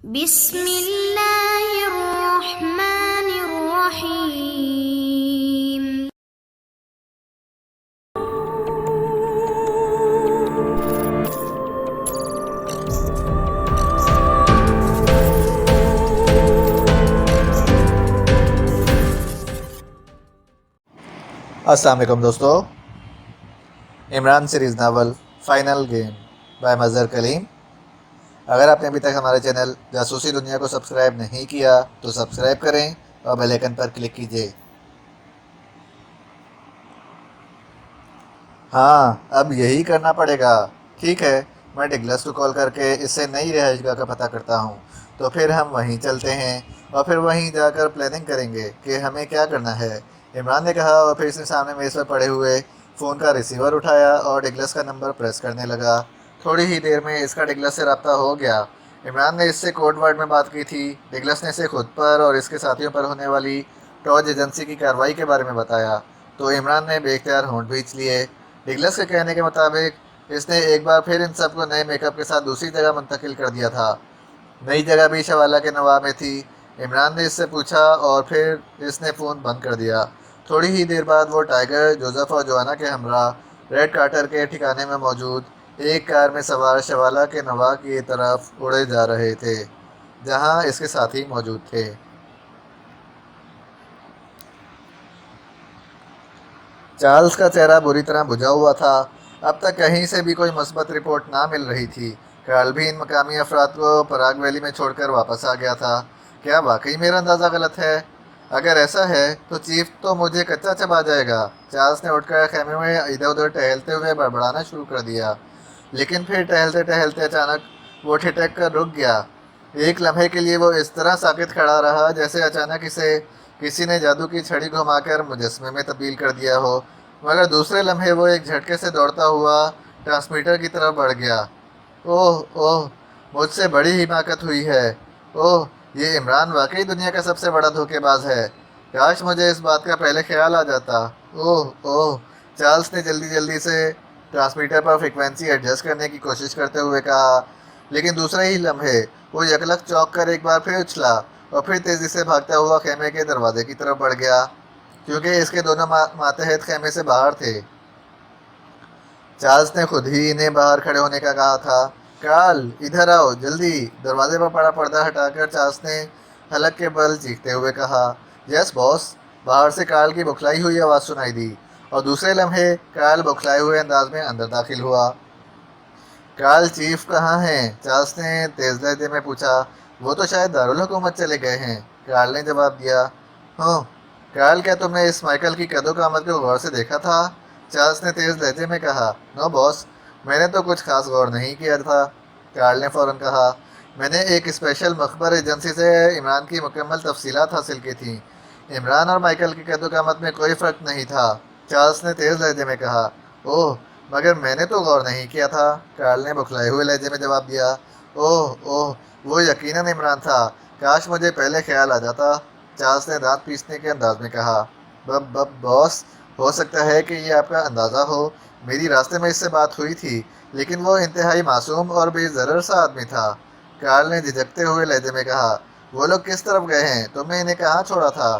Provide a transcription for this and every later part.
بسم اللہ الرحمن الرحیم۔ السلام علیکم دوستو، Imran series novel final game by Mazhar Kalim. اگر آپ نے ابھی تک ہمارے چینل جاسوسی دنیا کو سبسکرائب نہیں کیا تو سبسکرائب کریں اور بیل آئیکن پر کلک کیجیے۔ ہاں، اب یہی کرنا پڑے گا۔ ٹھیک ہے، میں ڈگلس کو کال کر کے اس سے نئی رہائش گاہ کا پتہ کرتا ہوں، تو پھر ہم وہیں چلتے ہیں اور پھر وہیں جا کر پلاننگ کریں گے کہ ہمیں کیا کرنا ہے، عمران نے کہا، اور پھر اس نے سامنے میز پر پڑے ہوئے فون کا ریسیور اٹھایا اور ڈگلس کا نمبر پریس کرنے لگا۔ تھوڑی ہی دیر میں اس کا ڈگلس سے رابطہ ہو گیا۔ عمران نے اس سے کوڈ ورڈ میں بات کی تھی۔ ڈگلس نے اسے خود پر اور اس کے ساتھیوں پر ہونے والی ٹارچ ایجنسی کی کارروائی کے بارے میں بتایا، تو عمران نے بے اختیار ہونٹ بھینچ لیے۔ ڈگلس کے کہنے کے مطابق اس نے ایک بار پھر ان سب کو نئے میک اپ کے ساتھ دوسری جگہ منتقل کر دیا تھا۔ نئی جگہ بھی شوالا کے نواب میں تھی۔ عمران نے اس سے پوچھا اور پھر اس نے فون بند کر دیا۔ تھوڑی ہی دیر بعد وہ ٹائیگر، جوزف اور جوانا کے ہمراہ ریڈ کارٹر کے ٹھکانے میں موجود ایک کار میں سوار شوالا کے نواح کی طرف اڑے جا رہے تھے، جہاں اس کے ساتھی موجود تھے۔ چارلز کا چہرہ بری طرح بجھا ہوا تھا۔ اب تک کہیں سے بھی کوئی مثبت رپورٹ نہ مل رہی تھی۔ کارل بھی ان مقامی افراد کو پراگ ویلی میں چھوڑ کر واپس آ گیا تھا۔ کیا واقعی میرا اندازہ غلط ہے؟ اگر ایسا ہے تو چیف تو مجھے کچا چبا جائے گا۔ چارلز نے اٹھ کر خیمے میں ادھر ادھر ٹہلتے ہوئے بڑبڑانا شروع کر دیا، لیکن پھر ٹہلتے ٹہلتے اچانک وہ ٹھٹک کر رک گیا۔ ایک لمحے کے لیے وہ اس طرح ساکت کھڑا رہا جیسے اچانک اسے کسی نے جادو کی چھڑی گھما کر مجسمے میں تبدیل کر دیا ہو، مگر دوسرے لمحے وہ ایک جھٹکے سے دوڑتا ہوا ٹرانسمیٹر کی طرف بڑھ گیا۔ اوہ اوہ، مجھ سے بڑی حماقت ہوئی ہے۔ اوہ، یہ عمران واقعی دنیا کا سب سے بڑا دھوکے باز ہے۔ کاش مجھے اس بات کا پہلے خیال آ جاتا۔ اوہ اوہ، چارلز نے جلدی سے ٹرانسمیٹر پر فریکوینسی ایڈجسٹ کرنے کی کوشش کرتے ہوئے کہا، لیکن دوسرے ہی لمحے وہ یکلخت چونک کر ایک بار پھر اچھلا اور پھر تیزی سے بھاگتا ہوا خیمے کے دروازے کی طرف بڑھ گیا، کیونکہ اس کے دونوں ماتحت خیمے سے باہر تھے۔ چارلز نے خود ہی انہیں باہر کھڑے ہونے کا کہا تھا۔ کارل، ادھر آؤ جلدی، دروازے پر پڑا پردہ ہٹا کر چارلز نے حلق کے بل چیختے ہوئے کہا۔ یس باس، باہر سے کارل کی بکھلائی ہوئی آواز سنائی دی، اور دوسرے لمحے کارل بکھلائے ہوئے انداز میں اندر داخل ہوا۔ کارل، چیف کہاں ہیں؟ چارلز نے تیز لہجے میں پوچھا۔ وہ تو شاید دارالحکومت چلے گئے ہیں، کارل نے جواب دیا۔ ہوں، کارل، کیا تم نے اس مائیکل کی قد و قامت کو غور سے دیکھا تھا؟ چارلز نے تیز لہجے میں کہا۔ نو باس، میں نے تو کچھ خاص غور نہیں کیا تھا، کارل نے فوراً کہا۔ میں نے ایک اسپیشل مخبر ایجنسی سے عمران کی مکمل تفصیلات حاصل کی تھیں۔ عمران اور مائیکل کی قد و قامت میں کوئی فرق نہیں تھا، چارلز نے تیز لہجے میں کہا۔ اوہ، مگر میں نے تو غور نہیں کیا تھا، کارل نے بکھلائے ہوئے لہجے میں جواب دیا۔ اوہ اوہ، وہ یقیناً عمران تھا، کاش مجھے پہلے خیال آ جاتا، چارلز نے دانت پیسنے کے انداز میں کہا۔ باس، ہو سکتا ہے کہ یہ آپ کا اندازہ ہو، میری راستے میں اس سے بات ہوئی تھی، لیکن وہ انتہائی معصوم اور بے ضرر سا آدمی تھا، کارل نے جھجکتے ہوئے لہجے میں کہا۔ وہ لوگ کس طرف گئے ہیں؟ تم نے انہیں کہاں چھوڑا تھا؟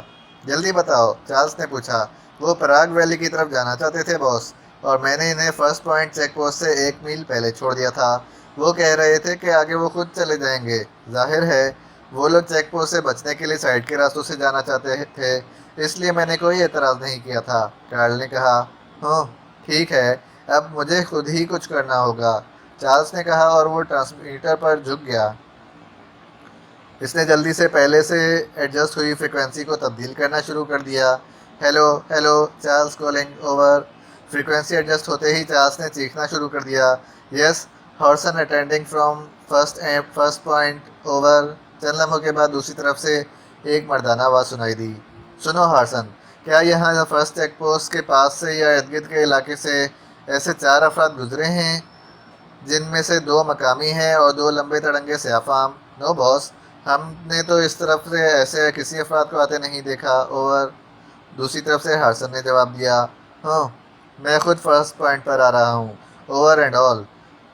جلدی بتاؤ، چارلز نے پوچھا۔ وہ پراگ ویلی کی طرف جانا چاہتے تھے باس، اور میں نے انہیں فرسٹ پوائنٹ چیک پوسٹ سے 1 میل پہلے چھوڑ دیا تھا۔ وہ کہہ رہے تھے کہ آگے وہ خود چلے جائیں گے۔ ظاہر ہے وہ لوگ چیک پوسٹ سے بچنے کے لیے سائڈ کے راستوں سے جانا چاہتے تھے، اس لیے میں نے کوئی اعتراض نہیں کیا تھا، کارل نے کہا۔ ہوں، ٹھیک ہے، اب مجھے خود ہی کچھ کرنا ہوگا، چارلز نے کہا، اور وہ ٹرانسمیٹر پر جھک گیا۔ اس نے جلدی سے پہلے سے ایڈجسٹ ہوئی فریکوینسی کو تبدیل کرنا شروع کر دیا۔ Hello hello, Charles calling, over. Frequency adjust ہوتے ہی چارلز نے چیخنا شروع کر دیا۔ Yes, Harson attending from first point, over. چند لمحوں کے بعد دوسری طرف سے ایک مردانہ آواز سنائی دی۔ سنو ہارسن، کیا یہاں فرسٹ چیک پوسٹ کے پاس سے یا ارد گرد کے علاقے سے ایسے 4 افراد گزرے ہیں جن میں سے 2 مقامی ہیں اور 2 لمبے تڑنگے سیاہ فام؟ نو باس، ہم نے تو اس طرف سے ایسے کسی افراد کو آتے نہیں دیکھا، اوور۔ دوسری طرف سے ہارسن نے جواب دیا۔ ہاں، میں خود فرسٹ پوائنٹ پر آ رہا ہوں، اوور اینڈ آل،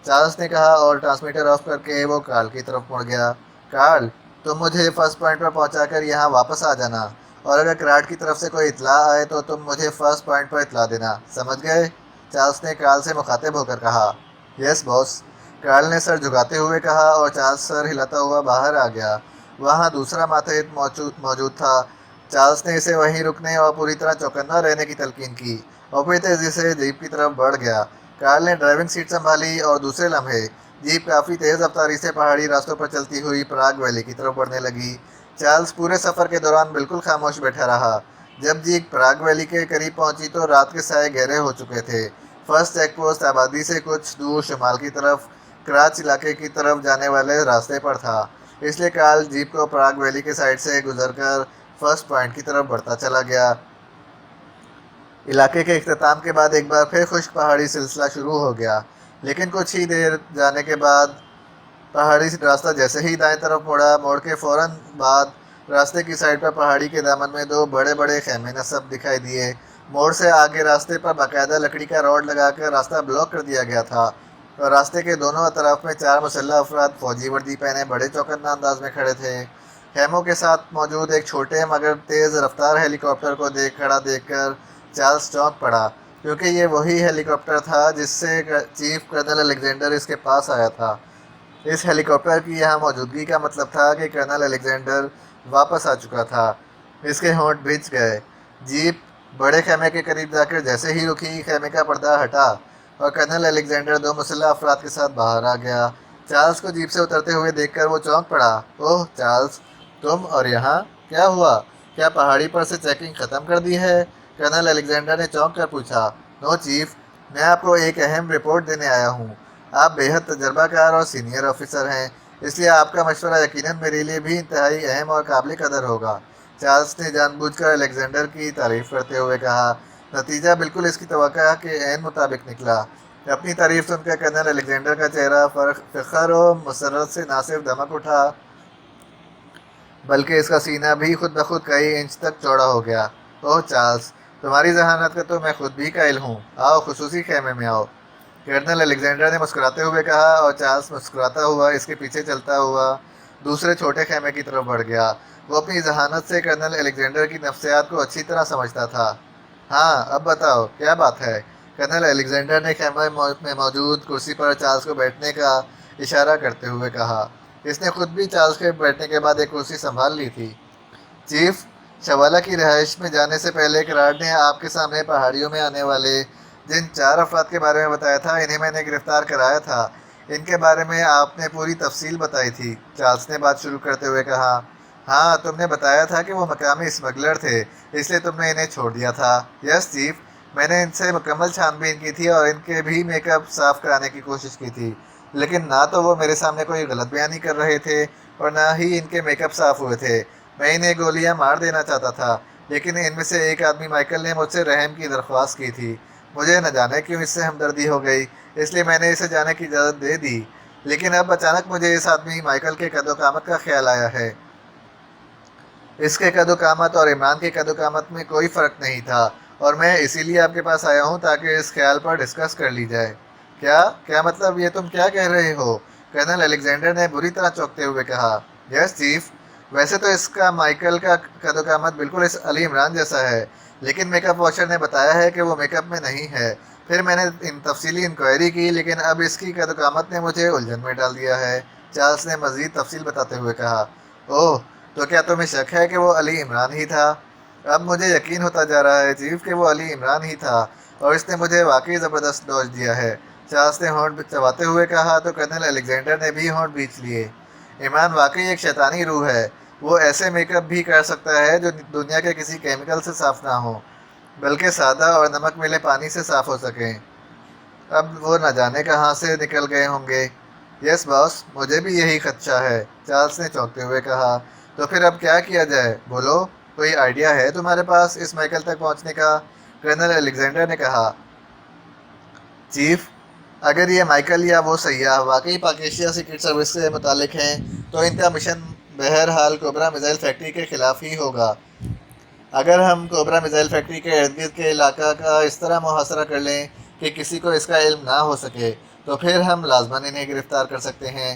چارلز نے کہا، اور ٹرانسمیٹر آف کر کے وہ کارل کی طرف مڑ گیا۔ کارل تم مجھے فرسٹ پوائنٹ پر پہنچا کر یہاں واپس آ جانا، اور اگر کراٹ کی طرف سے کوئی اطلاع آئے تو تم مجھے فرسٹ پوائنٹ پر اطلاع دینا، سمجھ گئے؟ چارلز نے کارل سے مخاطب ہو کر کہا۔ یس باس، کارل نے سر جھکاتے ہوئے کہا اور چارلز سر ہلاتا ہوا باہر آ گیا۔ وہاں دوسرا ماتحت موجود تھا۔ چارلز نے اسے وہیں رکنے اور پوری طرح چوکنا رہنے کی تلقین کی اور پھر تیزی سے جیپ کی طرف بڑھ گیا۔ کارل نے ڈرائیونگ سیٹ سنبھالی اور دوسرے لمحے جیپ کافی تیز رفتاری سے پہاڑی راستوں پر چلتی ہوئی پراگ ویلی کی طرف بڑھنے لگی۔ چارلز پورے سفر کے دوران بالکل خاموش بیٹھا رہا۔ جب جیپ پراگ ویلی کے قریب پہنچی تو رات کے سائے گہرے ہو چکے تھے۔ فرسٹ چیک پوسٹ آبادی سے کچھ دور شمال کی طرف کراچ علاقے کی طرف جانے والے راستے پر تھا، اس لیے کارل جیپ کو پراگ ویلی کے سائڈ سے گزر کر فرسٹ پوائنٹ کی طرف بڑھتا چلا گیا۔ علاقے کے اختتام کے بعد ایک بار پھر خشک پہاڑی سلسلہ شروع ہو گیا، لیکن کچھ ہی دیر جانے کے بعد پہاڑی راستہ جیسے ہی دائیں طرف موڑ کے فوراً بعد راستے کی سائڈ پر پہاڑی کے دامن میں دو بڑے بڑے خیمے نصب دکھائی دیے۔ موڑ سے آگے راستے پر باقاعدہ لکڑی کا روڈ لگا کر راستہ بلاک کر دیا گیا تھا اور راستے کے دونوں اطراف میں 4 مسلح افراد فوجی وردی پہنے بڑے چوکنا انداز میں کھڑے تھے۔ خیموں کے ساتھ موجود ایک چھوٹے مگر تیز رفتار ہیلی کاپٹر کو کھڑا دیکھ کر چارلز چونک پڑا، کیونکہ یہ وہی ہیلی کاپٹر تھا جس سے چیف کرنل الیگزینڈر اس کے پاس آیا تھا۔ اس ہیلی کاپٹر کی یہاں موجودگی کا مطلب تھا کہ کرنل الیگزینڈر واپس آ چکا تھا۔ اس کے ہونٹ بھنج گئے۔ جیپ بڑے خیمے کے قریب جا کر جیسے ہی رکی، خیمے کا پردہ ہٹا اور کرنل الیگزینڈر 2 مسلح افراد کے ساتھ باہر آ گیا۔ چارلز کو جیپ سے اترتے ہوئے دیکھ کر وہ چونک پڑا۔ اوہ چارلز، تم اور یہاں؟ کیا ہوا؟ کیا پہاڑی پر سے چیکنگ ختم کر دی ہے؟ کرنل الیگزینڈر نے چونک کر پوچھا۔ نو چیف، میں آپ کو ایک اہم رپورٹ دینے آیا ہوں۔ آپ بے حد تجربہ کار اور سینئر آفیسر ہیں، اس لیے آپ کا مشورہ یقیناً میرے لیے بھی انتہائی اہم اور قابل قدر ہوگا۔ چارلز نے جان بوجھ کر الیگزینڈر کی تعریف کرتے ہوئے کہا۔ نتیجہ بالکل اس کی توقع کے عین مطابق نکلا۔ اپنی تعریف سن کر کرنل الیگزینڈر کا چہرہ فخر و مسرت سے نہ صرف دمک اٹھا بلکہ اس کا سینہ بھی خود بخود کئی انچ تک چوڑا ہو گیا۔ اوہ چارلز، تمہاری ذہانت کا تو میں خود بھی قائل ہوں۔ آؤ خصوصی خیمے میں آؤ، کرنل الیگزینڈر نے مسکراتے ہوئے کہا اور چارلز مسکراتا ہوا اس کے پیچھے چلتا ہوا دوسرے چھوٹے خیمے کی طرف بڑھ گیا۔ وہ اپنی ذہانت سے کرنل الیگزینڈر کی نفسیات کو اچھی طرح سمجھتا تھا۔ ہاں اب بتاؤ کیا بات ہے؟ کرنل الیگزینڈر نے خیمے میں موجود کرسی پر چارلز کو بیٹھنے کا اشارہ کرتے ہوئے کہا۔ اس نے خود بھی چارلز کے بیٹھنے کے بعد ایک کرسی سنبھال لی تھی۔ چیف، شوالا کی رہائش میں جانے سے پہلے کراٹ نے آپ کے سامنے پہاڑیوں میں آنے والے جن 4 افراد کے بارے میں بتایا تھا، انہیں میں نے گرفتار کرایا تھا۔ ان کے بارے میں آپ نے پوری تفصیل بتائی تھی، چارلز نے بات شروع کرتے ہوئے کہا۔ ہاں، تم نے بتایا تھا کہ وہ مقامی اسمگلر تھے، اس لیے تم نے انہیں چھوڑ دیا تھا۔ یس چیف، میں نے ان سے مکمل چھان بین کی تھی اور ان کے بھی میک اپ صاف کرانے کی کوشش کی تھی، لیکن نہ تو وہ میرے سامنے کوئی غلط بیانی کر رہے تھے اور نہ ہی ان کے میک اپ صاف ہوئے تھے۔ میں انہیں گولیاں مار دینا چاہتا تھا، لیکن ان میں سے ایک آدمی مائیکل نے مجھ سے رحم کی درخواست کی تھی۔ مجھے نہ جانے کیوں اس سے ہمدردی ہو گئی، اس لیے میں نے اسے جانے کی اجازت دے دی، لیکن اب اچانک مجھے اس آدمی مائیکل کے قد و قامت کا خیال آیا ہے۔ اس کے قد و قامت اور عمران کے قد و قامت میں کوئی فرق نہیں تھا، اور میں اسی لیے آپ کے پاس آیا ہوں تاکہ اس خیال پر ڈسکس کر لی جائے۔ کیا مطلب؟ یہ تم کیا کہہ رہے ہو؟ کرنل الیگزینڈر نے بری طرح چونکتے ہوئے کہا۔ یس چیف، ویسے تو اس کا مائیکل کا قد و قامت بالکل اس علی عمران جیسا ہے، لیکن میک اپ واشر نے بتایا ہے کہ وہ میک اپ میں نہیں ہے۔ پھر میں نے تفصیلی انکوائری کی، لیکن اب اس کی قد و قامت نے مجھے الجھن میں ڈال دیا ہے، چارلز نے مزید تفصیل بتاتے ہوئے کہا۔ اوہ، تو کیا تمہیں شک ہے کہ وہ علی عمران ہی تھا؟ اب مجھے یقین ہوتا جا رہا ہے چیف کہ وہ علی عمران ہی تھا، اور اس نے مجھے واقعی زبردست ڈوز دیا ہے، چارلز نے ہونٹ چباتے ہوئے کہا تو کرنل الیگزینڈر نے بھی ہونٹ بھینچ لیے۔ عمران واقعی ایک شیطانی روح ہے، وہ ایسے میک اپ بھی کر سکتا ہے جو دنیا کے کسی کیمیکل سے صاف نہ ہو، بلکہ سادہ اور نمک ملے پانی سے صاف ہو سکیں۔ اب وہ نہ جانے کہاں سے نکل گئے ہوں گے۔ یس باس، مجھے بھی یہی خدشہ ہے، چارلز نے چونکتے ہوئے کہا۔ تو پھر اب کیا کیا جائے؟ بولو، کوئی آئیڈیا ہے تمہارے پاس اس مائیکل تک پہنچنے کا؟ کرنل الیگزینڈر نے کہا۔ چیف، اگر یہ مائیکل یا وہ سیاح واقعی پاک ایشیا سیکرٹ سروس سے متعلق ہیں تو ان کا مشن بہرحال کوبرا میزائل فیکٹری کے خلاف ہی ہوگا۔ اگر ہم کوبرا میزائل فیکٹری کے ارد گرد کے علاقہ کا اس طرح محاصرہ کر لیں کہ کسی کو اس کا علم نہ ہو سکے تو پھر ہم لازماً انہیں گرفتار کر سکتے ہیں۔